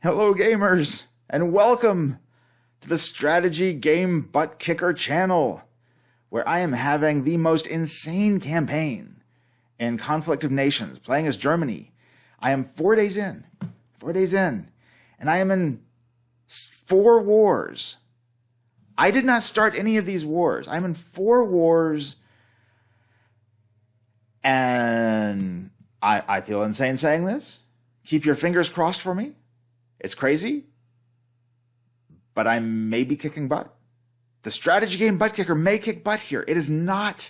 Hello gamers, and welcome to the Strategy Game Butt Kicker channel, where I am having the most insane campaign in Conflict of Nations, playing as Germany. I am 4 days in, and I am in 4 wars. I did not start any of these wars. I'm in 4 wars, and I feel insane saying this. Keep your fingers crossed for me. It's crazy, but I may be kicking butt. The strategy game butt kicker may kick butt here. It is not.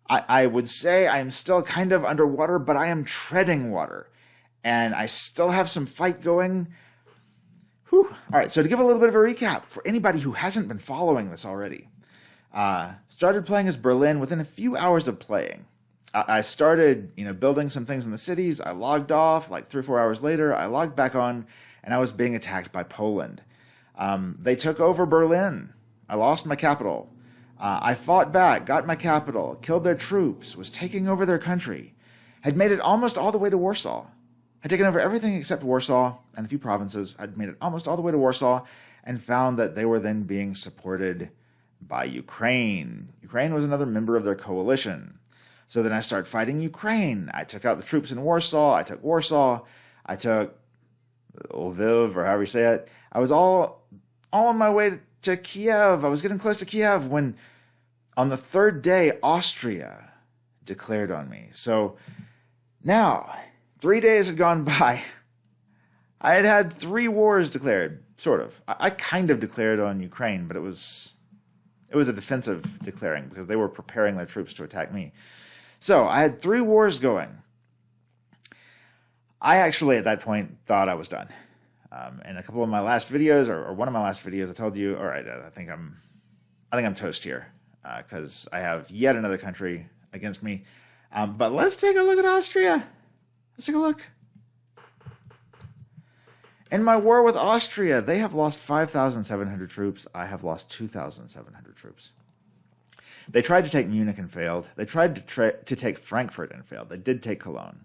I would say I am still kind of underwater, but I am treading water, and I still have some fight going. Whew. All right, so to give a little bit of a recap for anybody who hasn't been following this already, started playing as Berlin within a few hours of playing. I started, building some things in the cities. I logged off like 3 or 4 hours later. I logged back on, and I was being attacked by Poland. They took over Berlin. I lost my capital. I fought back, got my capital, killed their troops, was taking over their country, had made it almost all the way to Warsaw. Had taken over everything except Warsaw and a few provinces. I'd made it almost all the way to Warsaw and found that they were then being supported by Ukraine. Ukraine was another member of their coalition. So then I started fighting Ukraine. I took out the troops in Warsaw. I took Warsaw. I took Lviv, or however you say it. I was all on my way to Kiev. I was getting close to Kiev when, on the 3rd day, Austria declared on me. So now, 3 days had gone by. I had 3 wars declared, sort of. I kind of declared on Ukraine, but it was a defensive declaring because they were preparing their troops to attack me. So I had 3 wars going. I actually, at that point, thought I was done. In a couple of my last videos, or one of my last videos, I told you, all right, I think I'm toast here because I have yet another country against me. But let's take a look at Austria. Let's take a look. In my war with Austria, they have lost 5,700 troops. I have lost 2,700 troops. They tried to take Munich and failed. They tried to take Frankfurt and failed. They did take Cologne.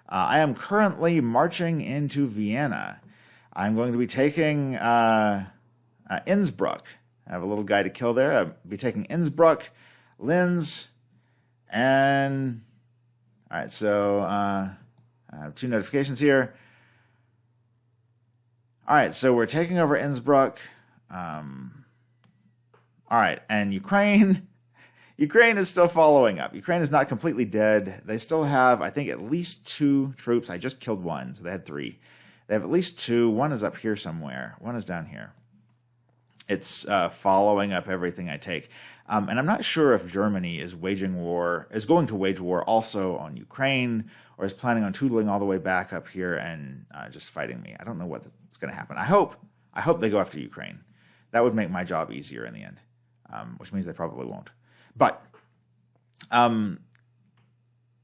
I am currently marching into Vienna. I'm going to be taking Innsbruck. I have a little guy to kill there. I'll be taking Innsbruck, Linz, and... All right, so I have 2 notifications here. All right, so we're taking over Innsbruck. All right, and Ukraine... Ukraine is still following up. Ukraine is not completely dead. They still have, I think, at least 2 troops. I just killed 1, so they had 3. They have at least 2. 1 is up here somewhere. 1 is down here. It's following up everything I take. And I'm not sure if Germany is going to wage war also on Ukraine, or is planning on tootling all the way back up here and just fighting me. I don't know what's going to happen. I hope they go after Ukraine. That would make my job easier in the end, which means they probably won't. But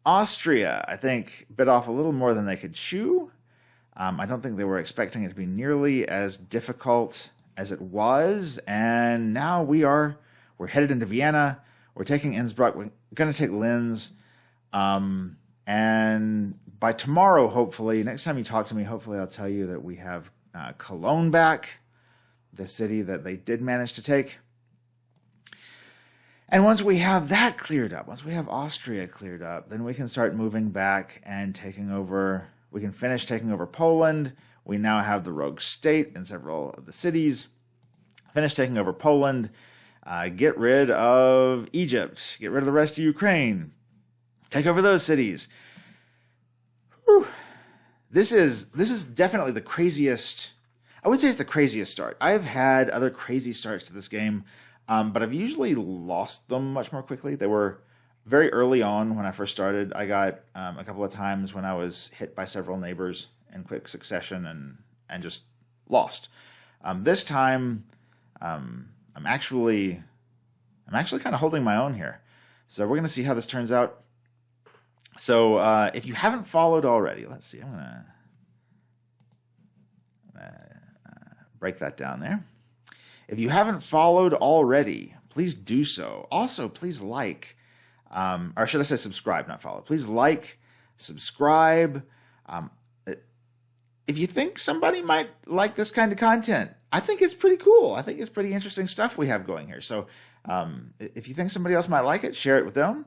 Austria, I think, bit off a little more than they could chew. I don't think they were expecting it to be nearly as difficult as it was. And now we're headed into Vienna. We're taking Innsbruck. We're going to take Linz. And by tomorrow, hopefully, next time you talk to me, hopefully I'll tell you that we have Cologne back, the city that they did manage to take. And once we have that cleared up, once we have Austria cleared up, then we can start moving back and taking over. We can finish taking over Poland. We now have the rogue state in several of the cities. Finish taking over Poland. Get rid of Egypt. Get rid of the rest of Ukraine. Take over those cities. Whew. This is definitely the craziest. I would say it's the craziest start. I've had other crazy starts to this game. But I've usually lost them much more quickly. They were very early on when I first started. I got a couple of times when I was hit by several neighbors in quick succession and just lost. This time, I'm actually kind of holding my own here. So we're going to see how this turns out. So if you haven't followed already, let's see. I'm going to break that down there. If you haven't followed already, please do so. Also, please like, or should I say subscribe, not follow. Please like, subscribe. if you think somebody might like this kind of content, I think it's pretty cool. I think it's pretty interesting stuff we have going here. So if you think somebody else might like it, share it with them.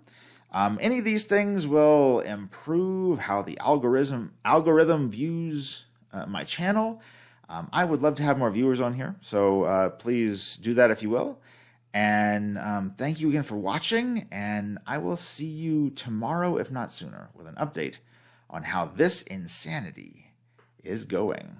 Any of these things will improve how the algorithm views my channel. I would love to have more viewers on here, so please do that if you will. And thank you again for watching, and I will see you tomorrow, if not sooner, with an update on how this insanity is going.